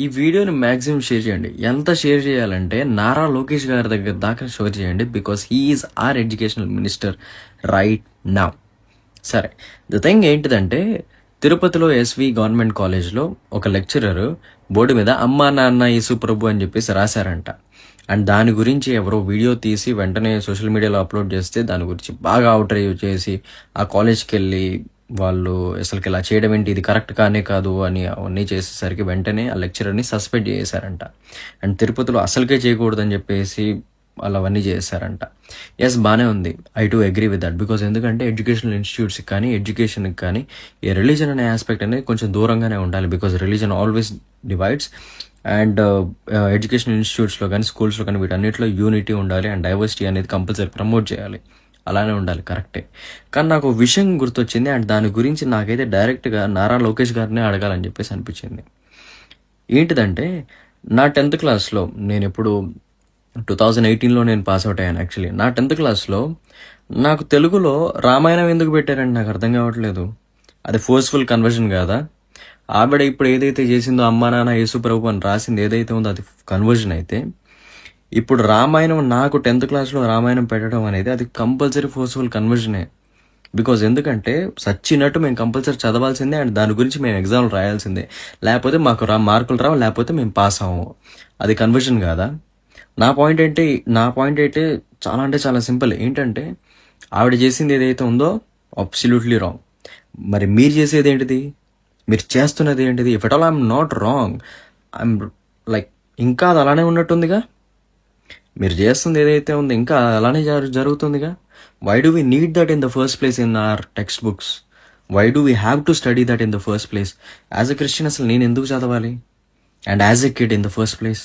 ఈ వీడియోని maximum share చేయండి. ఎంత షేర్ చేయాలంటే నారా లోకేష్ గారి దగ్గర దాకా షేర్ చేయండి. Because he is our educational minister right now. సరే, ద థింగ్ ఏంటిదంటే తిరుపతిలో ఎస్వి గవర్నమెంట్ కాలేజ్లో ఒక లెక్చరర్ బోర్డు మీద అమ్మా నాన్న యేసు ప్రభు అని చెప్పేసి రాశారంట. అండ్ దాని గురించి ఎవరో వీడియో తీసి వెంటనే సోషల్ మీడియాలో అప్లోడ్ చేస్తే దాని గురించి బాగా అవుట్రేజ్ చేసి ఆ కాలేజ్కి వెళ్ళి వాళ్ళు అసలుకి ఇలా చేయడం ఏంటి, ఇది కరెక్ట్ కానే కాదు అని అవన్నీ చేసేసరికి వెంటనే ఆ లెక్చరర్ని సస్పెండ్ చేశారంట. అండ్ తిరుపతిలో అసలుకే చేయకూడదని చెప్పేసి వాళ్ళు అవన్నీ చేశారంట. ఎస్, బాగానే ఉంది. I to agree with that. Because ఎందుకంటే ఎడ్యుకేషనల్ ఇన్స్టిట్యూట్స్కి కానీ ఎడ్యుకేషన్కి కానీ ఈ రిలీజన్ అనే ఆస్పెక్ట్ అనేది కొంచెం దూరంగానే ఉండాలి. Because religion always divides. And educational ఇన్స్టిట్యూట్స్లో కానీ స్కూల్స్లో కానీ వీటన్నిటిలో యూనిటీ ఉండాలి. అండ్ డైవర్సిటీ అనేది కంపల్సరీ ప్రమోట్ చేయాలి. అలానే ఉండాలి, కరెక్టే. కానీ నాకు ఒక విషయం గుర్తొచ్చింది. అండ్ దాని గురించి నాకైతే డైరెక్ట్గా నారా లోకేష్ గారినే అడగాలని చెప్పేసి అనిపించింది. ఏంటిదంటే నా 10th క్లాస్లో నేను ఎప్పుడు 2018లో నేను పాస్ అవుట్ అయ్యాను. యాక్చువల్లీ నా 10th క్లాస్లో నాకు తెలుగులో రామాయణం ఎందుకు పెట్టారండి నాకు అర్థం కావట్లేదు. అది ఫోర్స్ఫుల్ కన్వర్షన్ కాదా? ఆవిడ ఇప్పుడు ఏదైతే చేసిందో అమ్మా నాన్న యేసు ప్రభు అని రాసింది ఏదైతే ఉందో అది కన్వర్షన్ అయితే, ఇప్పుడు రామాయణం నాకు 10th క్లాస్లో రామాయణం పెట్టడం అనేది అది కంపల్సరీ ఫోర్స్ఫుల్ కన్వర్జనే. బికాజ్ ఎందుకంటే సచ్చినట్టు మేము కంపల్సరీ చదవాల్సిందే. అండ్ దాని గురించి మేము ఎగ్జామ్లు రాయాల్సిందే. లేకపోతే మాకు మార్కులు రావు, లేకపోతే మేము పాస్ అవ్వము. అది కన్వర్షన్ కాదా? నా పాయింట్ అయితే చాలా అంటే చాలా సింపుల్. ఏంటంటే ఆవిడ చేసింది ఏదైతే ఉందో అబ్సల్యూట్లీ రాంగ్. మరి మీరు చేసేది ఏంటిది? మీరు చేస్తున్నది ఏంటిది? If at all I'm not wrong, I'm like ఇంకా అది అలానే ఉన్నట్టుందిగా. మీరు చేస్తుంది ఏదైతే ఉందో ఇంకా అలానే జరుగుతుందిగా. Why do we need that in the first place in our text books? Why do we have to study that in the first place? As a Christian అసలు నేను ఎందుకు చదవాలి? And as a kid in the first place